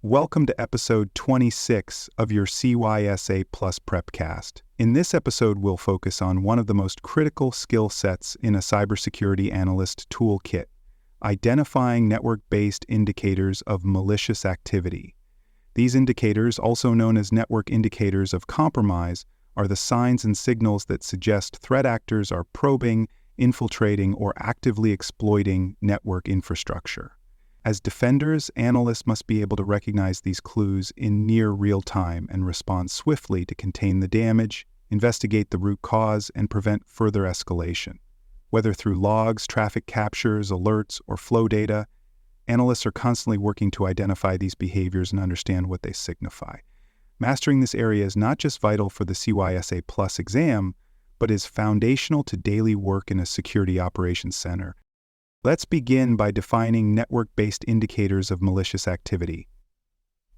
Welcome to episode 26 of your CySA Plus Prepcast. In this episode, we'll focus on one of the most critical skill sets in a cybersecurity analyst toolkit, identifying network-based indicators of malicious activity. These indicators, also known as network indicators of compromise, are the signs and signals that suggest threat actors are probing, infiltrating, or actively exploiting network infrastructure. As defenders, analysts must be able to recognize these clues in near real time and respond swiftly to contain the damage, investigate the root cause, and prevent further escalation. Whether through logs, traffic captures, alerts, or flow data, analysts are constantly working to identify these behaviors and understand what they signify. Mastering this area is not just vital for the CySA Plus exam, but is foundational to daily work in a security operations center. Let's begin by defining network-based indicators of malicious activity.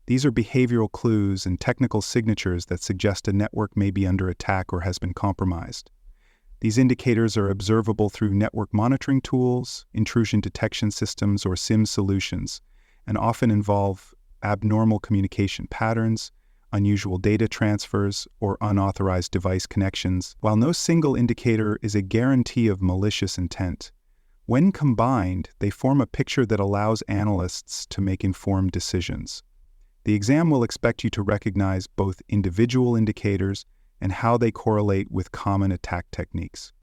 These are behavioral clues and technical signatures that suggest a network may be under attack or has been compromised. These indicators are observable through network monitoring tools, intrusion detection systems, or SIM solutions, and often involve abnormal communication patterns, unusual data transfers, or unauthorized device connections. While no single indicator is a guarantee of malicious intent, when combined, they form a picture that allows analysts to make informed decisions. The exam will expect you to recognize both individual indicators and how they correlate with common attack techniques.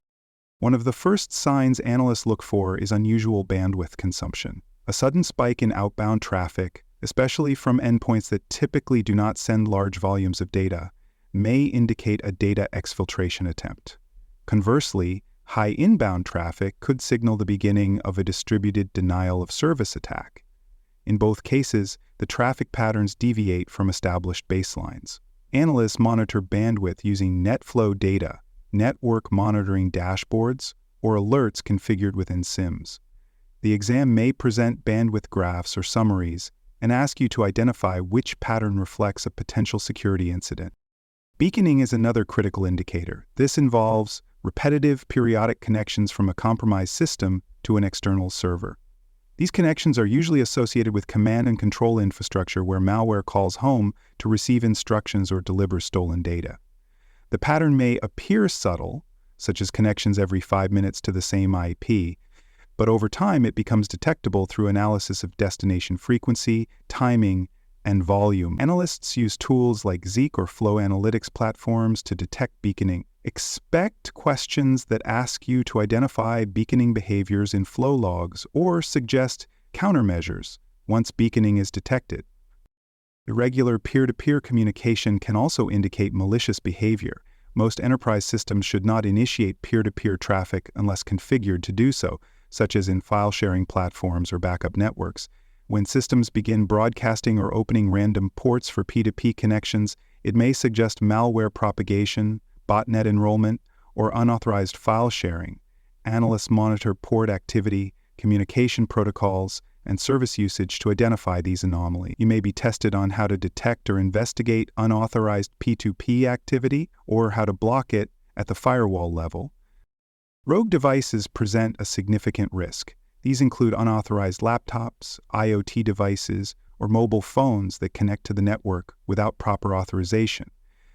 One of the first signs analysts look for is unusual bandwidth consumption. A sudden spike in outbound traffic, especially from endpoints that typically do not send large volumes of data, may indicate a data exfiltration attempt. Conversely, high inbound traffic could signal the beginning of a distributed denial of service attack. In both cases, the traffic patterns deviate from established baselines. Analysts monitor bandwidth using NetFlow data, network monitoring dashboards, or alerts configured within SIMs. The exam may present bandwidth graphs or summaries and ask you to identify which pattern reflects a potential security incident. Beaconing is another critical indicator. This involves repetitive, periodic connections from a compromised system to an external server. These connections are usually associated with command and control infrastructure where malware calls home to receive instructions or deliver stolen data. The pattern may appear subtle, such as connections every 5 minutes to the same IP, but over time it becomes detectable through analysis of destination frequency, timing, and volume. Analysts use tools like Zeek or Flow Analytics platforms to detect beaconing. Expect questions that ask you to identify beaconing behaviors in flow logs or suggest countermeasures once beaconing is detected. Irregular peer-to-peer communication can also indicate malicious behavior. Most enterprise systems should not initiate peer-to-peer traffic unless configured to do so, such as in file-sharing platforms or backup networks. When systems begin broadcasting or opening random ports for P2P connections, it may suggest malware propagation, botnet enrollment, or unauthorized file sharing. Analysts monitor port activity, communication protocols, and service usage to identify these anomalies. You may be tested on how to detect or investigate unauthorized P2P activity or how to block it at the firewall level. Rogue devices present a significant risk. These include unauthorized laptops, IoT devices, or mobile phones that connect to the network without proper authorization.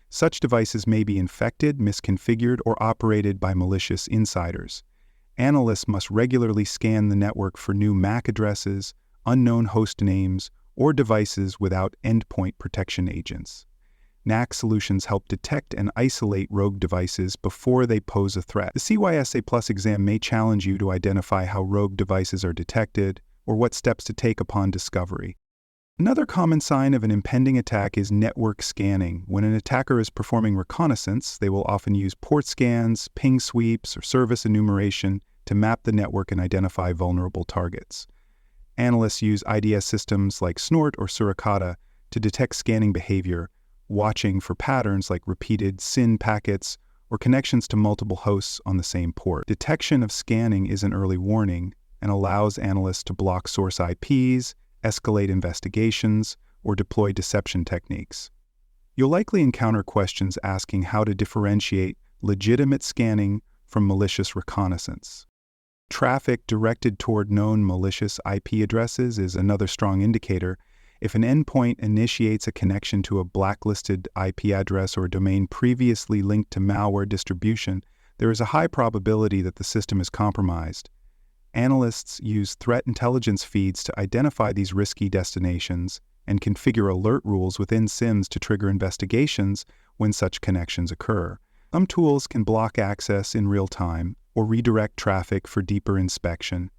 Such devices may be infected, misconfigured, or operated by malicious insiders. Analysts must regularly scan the network for new MAC addresses, unknown host names, or devices without endpoint protection agents. NAC solutions help detect and isolate rogue devices before they pose a threat. The CySA Plus exam may challenge you to identify how rogue devices are detected or what steps to take upon discovery. Another common sign of an impending attack is network scanning. When an attacker is performing reconnaissance, they will often use port scans, ping sweeps, or service enumeration to map the network and identify vulnerable targets. Analysts use IDS systems like Snort or Suricata to detect scanning behavior, watching for patterns like repeated SYN packets or connections to multiple hosts on the same port. Detection of scanning is an early warning and allows analysts to block source IPs, escalate investigations, or deploy deception techniques. You'll likely encounter questions asking how to differentiate legitimate scanning from malicious reconnaissance. Traffic directed toward known malicious IP addresses is another strong indicator. If an endpoint initiates a connection to a blacklisted IP address or a domain previously linked to malware distribution, there is a high probability that the system is compromised. Analysts use threat intelligence feeds to identify these risky destinations and configure alert rules within SIEMs to trigger investigations when such connections occur. Some tools can block access in real time or redirect traffic for deeper inspection.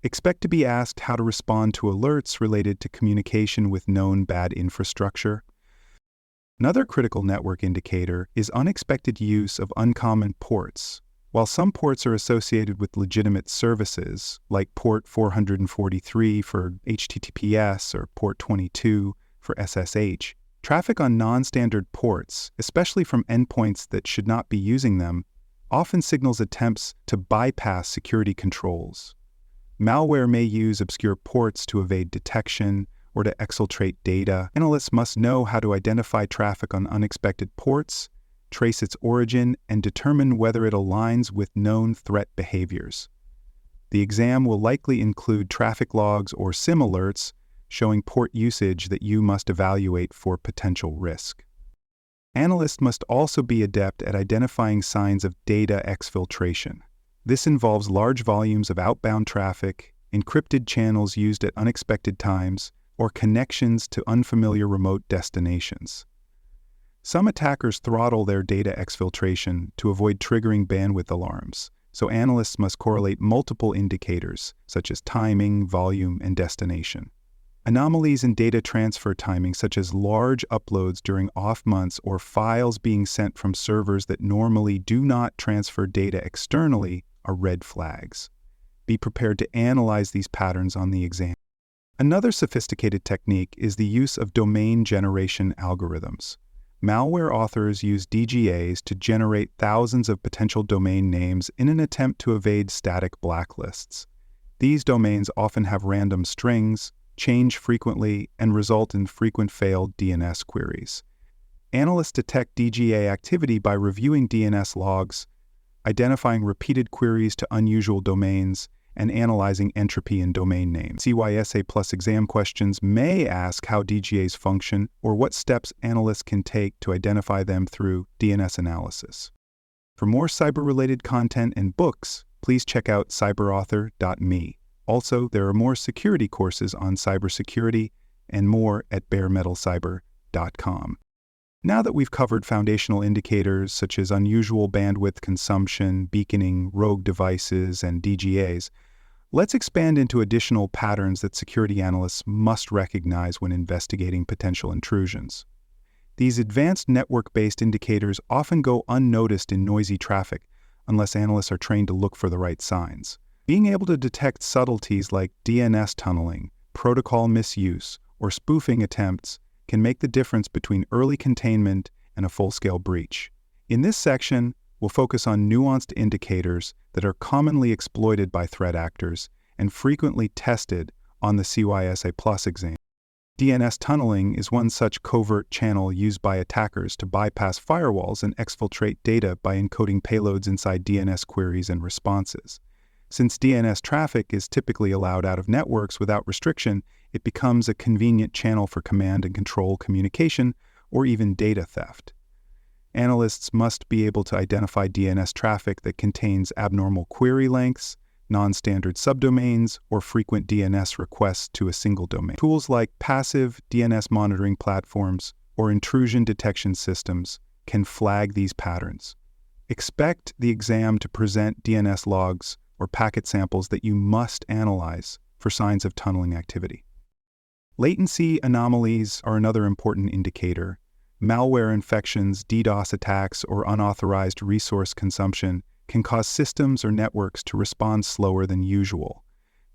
Expect to be asked how to respond to alerts related to communication with known bad infrastructure. Another critical network indicator is unexpected use of uncommon ports. While some ports are associated with legitimate services, like port 443 for HTTPS or port 22 for SSH, traffic on non-standard ports, especially from endpoints that should not be using them, often signals attempts to bypass security controls. Malware may use obscure ports to evade detection or to exfiltrate data. Analysts must know how to identify traffic on unexpected ports, trace its origin, and determine whether it aligns with known threat behaviors. The exam will likely include traffic logs or SIEM alerts showing port usage that you must evaluate for potential risk. Analysts must also be adept at identifying signs of data exfiltration. This involves large volumes of outbound traffic, encrypted channels used at unexpected times, or connections to unfamiliar remote destinations. Some attackers throttle their data exfiltration to avoid triggering bandwidth alarms, so analysts must correlate multiple indicators, such as timing, volume, and destination. Anomalies in data transfer timing, such as large uploads during off months or files being sent from servers that normally do not transfer data externally, are red flags. Be prepared to analyze these patterns on the exam. Another sophisticated technique is the use of domain generation algorithms. Malware authors use DGAs to generate thousands of potential domain names in an attempt to evade static blacklists. These domains often have random strings, change frequently, and result in frequent failed DNS queries. Analysts detect DGA activity by reviewing DNS logs, identifying repeated queries to unusual domains, and analyzing entropy in domain names. CySA Plus exam questions may ask how DGAs function or what steps analysts can take to identify them through DNS analysis. For more cyber-related content and books, please check out cyberauthor.me. Also, there are more security courses on cybersecurity and more at baremetalcyber.com. Now that we've covered foundational indicators such as unusual bandwidth consumption, beaconing, rogue devices, and DGAs, let's expand into additional patterns that security analysts must recognize when investigating potential intrusions. These advanced network-based indicators often go unnoticed in noisy traffic unless analysts are trained to look for the right signs. Being able to detect subtleties like DNS tunneling, protocol misuse, or spoofing attempts can make the difference between early containment and a full-scale breach. In this section, we'll focus on nuanced indicators that are commonly exploited by threat actors and frequently tested on the CySA Plus exam. DNS tunneling is one such covert channel used by attackers to bypass firewalls and exfiltrate data by encoding payloads inside DNS queries and responses. Since DNS traffic is typically allowed out of networks without restriction, it becomes a convenient channel for command and control communication or even data theft. Analysts must be able to identify DNS traffic that contains abnormal query lengths, non-standard subdomains, or frequent DNS requests to a single domain. Tools like passive DNS monitoring platforms or intrusion detection systems can flag these patterns. Expect the exam to present DNS logs or packet samples that you must analyze for signs of tunneling activity. Latency anomalies are another important indicator. Malware infections, DDoS attacks, or unauthorized resource consumption can cause systems or networks to respond slower than usual.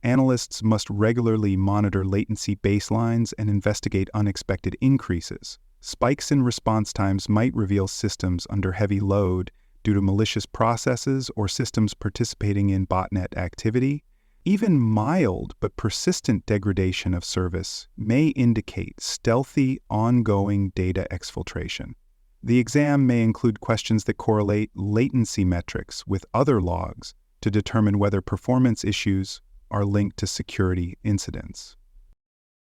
Analysts must regularly monitor latency baselines and investigate unexpected increases. Spikes in response times might reveal systems under heavy load due to malicious processes or systems participating in botnet activity. Even mild but persistent degradation of service may indicate stealthy, ongoing data exfiltration. The exam may include questions that correlate latency metrics with other logs to determine whether performance issues are linked to security incidents.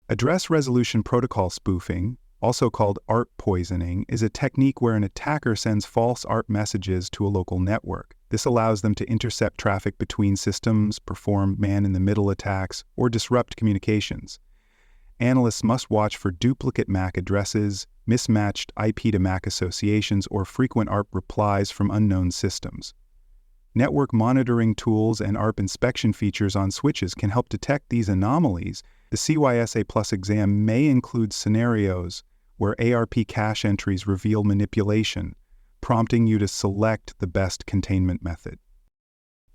Address resolution protocol spoofing, also called ARP poisoning, is a technique where an attacker sends false ARP messages to a local network. This allows them to intercept traffic between systems, perform man-in-the-middle attacks, or disrupt communications. Analysts must watch for duplicate MAC addresses, mismatched IP to MAC associations, or frequent ARP replies from unknown systems. Network monitoring tools and ARP inspection features on switches can help detect these anomalies. The CySA Plus exam may include scenarios where ARP cache entries reveal manipulation, prompting you to select the best containment method.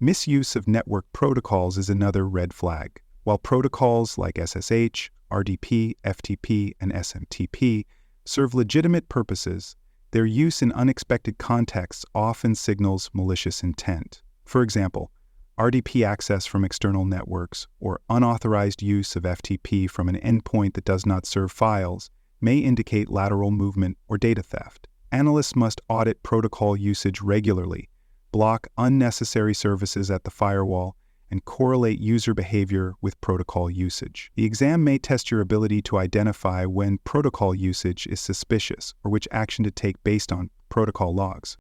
Misuse of network protocols is another red flag. While protocols like SSH, RDP, FTP, and SMTP serve legitimate purposes, their use in unexpected contexts often signals malicious intent. For example, RDP access from external networks or unauthorized use of FTP from an endpoint that does not serve files may indicate lateral movement or data theft. Analysts must audit protocol usage regularly, block unnecessary services at the firewall, and correlate user behavior with protocol usage. The exam may test your ability to identify when protocol usage is suspicious or which action to take based on protocol logs.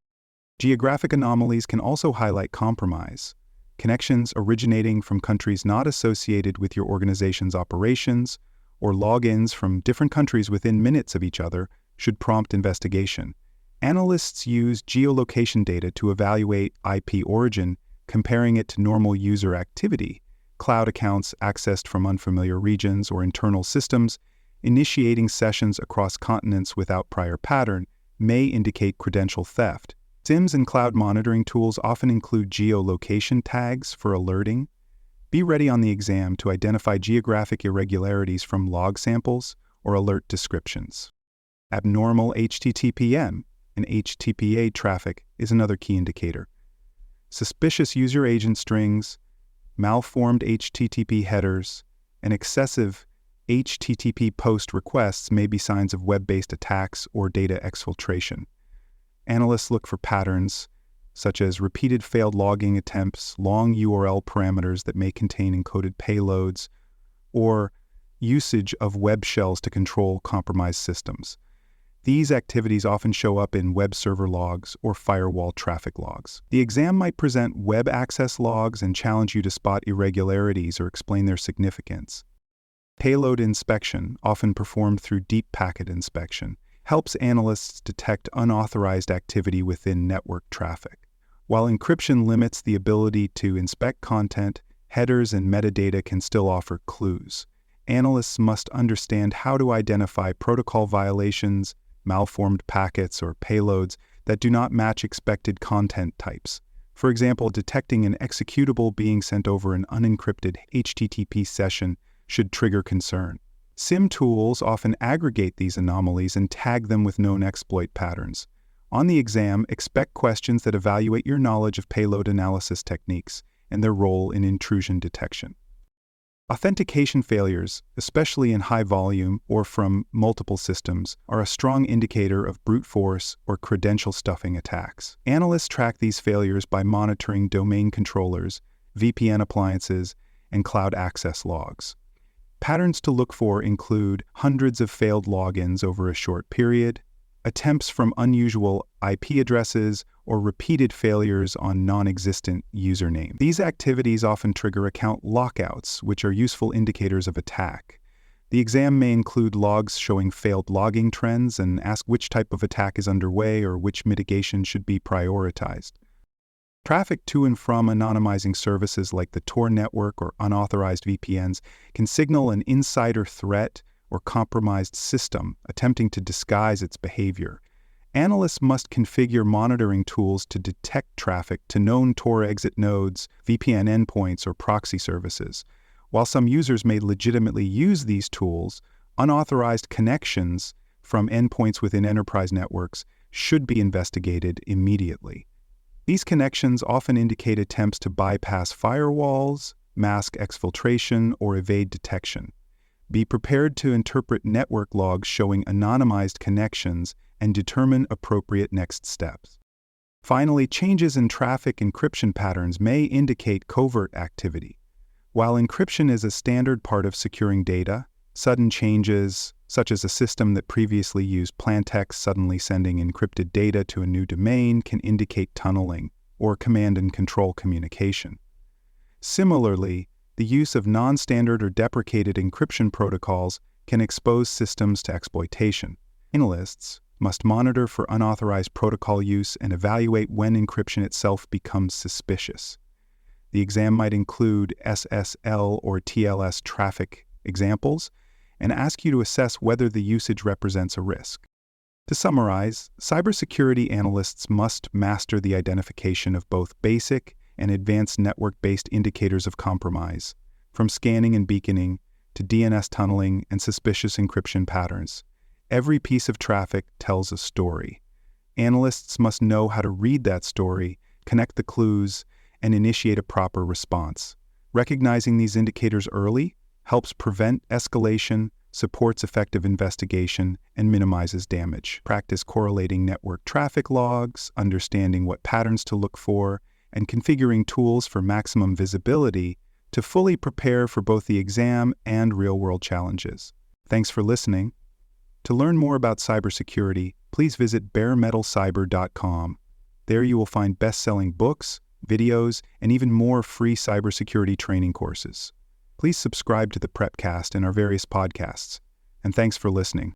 Geographic anomalies can also highlight compromise. Connections originating from countries not associated with your organization's operations or logins from different countries within minutes of each other should prompt investigation. Analysts use geolocation data to evaluate IP origin, comparing it to normal user activity, cloud accounts accessed from unfamiliar regions or internal systems. Initiating sessions across continents without prior pattern may indicate credential theft. SIEMs and cloud monitoring tools often include geolocation tags for alerting. Be ready on the exam to identify geographic irregularities from log samples or alert descriptions. Abnormal HTTPM and HTTPA traffic is another key indicator. Suspicious user agent strings, malformed HTTP headers, and excessive HTTP post requests may be signs of web-based attacks or data exfiltration. Analysts look for patterns such as repeated failed logging attempts, long URL parameters that may contain encoded payloads, or usage of web shells to control compromised systems. These activities often show up in web server logs or firewall traffic logs. The exam might present web access logs and challenge you to spot irregularities or explain their significance. Payload inspection, often performed through deep packet inspection, helps analysts detect unauthorized activity within network traffic. While encryption limits the ability to inspect content, headers and metadata can still offer clues. Analysts must understand how to identify protocol violations, malformed packets, or payloads that do not match expected content types. For example, detecting an executable being sent over an unencrypted HTTP session should trigger concern. SIEM tools often aggregate these anomalies and tag them with known exploit patterns. On the exam, expect questions that evaluate your knowledge of payload analysis techniques and their role in intrusion detection. Authentication failures, especially in high volume or from multiple systems, are a strong indicator of brute force or credential stuffing attacks. Analysts track these failures by monitoring domain controllers, VPN appliances, and cloud access logs. Patterns to look for include hundreds of failed logins over a short period, attempts from unusual IP addresses, or repeated failures on non-existent usernames. These activities often trigger account lockouts, which are useful indicators of attack. The exam may include logs showing failed logging trends and ask which type of attack is underway or which mitigation should be prioritized. Traffic to and from anonymizing services like the Tor network or unauthorized VPNs can signal an insider threat or compromised system attempting to disguise its behavior. Analysts must configure monitoring tools to detect traffic to known Tor exit nodes, VPN endpoints, or proxy services. While some users may legitimately use these tools, unauthorized connections from endpoints within enterprise networks should be investigated immediately. These connections often indicate attempts to bypass firewalls, mask exfiltration, or evade detection. Be prepared to interpret network logs showing anonymized connections and determine appropriate next steps. Finally, changes in traffic encryption patterns may indicate covert activity. While encryption is a standard part of securing data, Sudden changes, such as a system that previously used plaintext suddenly sending encrypted data to a new domain, can indicate tunneling or command and control communication. Similarly, the use of non-standard or deprecated encryption protocols can expose systems to exploitation. Analysts must monitor for unauthorized protocol use and evaluate when encryption itself becomes suspicious. The exam might include SSL or TLS traffic examples and ask you to assess whether the usage represents a risk. To summarize, cybersecurity analysts must master the identification of both basic and advanced network-based indicators of compromise, from scanning and beaconing to DNS tunneling and suspicious encryption patterns. Every piece of traffic tells a story. Analysts must know how to read that story, connect the clues, and initiate a proper response. Recognizing these indicators early helps prevent escalation, supports effective investigation, and minimizes damage. Practice correlating network traffic logs, understanding what patterns to look for, and configuring tools for maximum visibility to fully prepare for both the exam and real-world challenges. Thanks for listening. To learn more about cybersecurity, please visit baremetalcyber.com. There you will find best-selling books, videos, and even more free cybersecurity training courses. Please subscribe to the Prepcast and our various podcasts. And thanks for listening.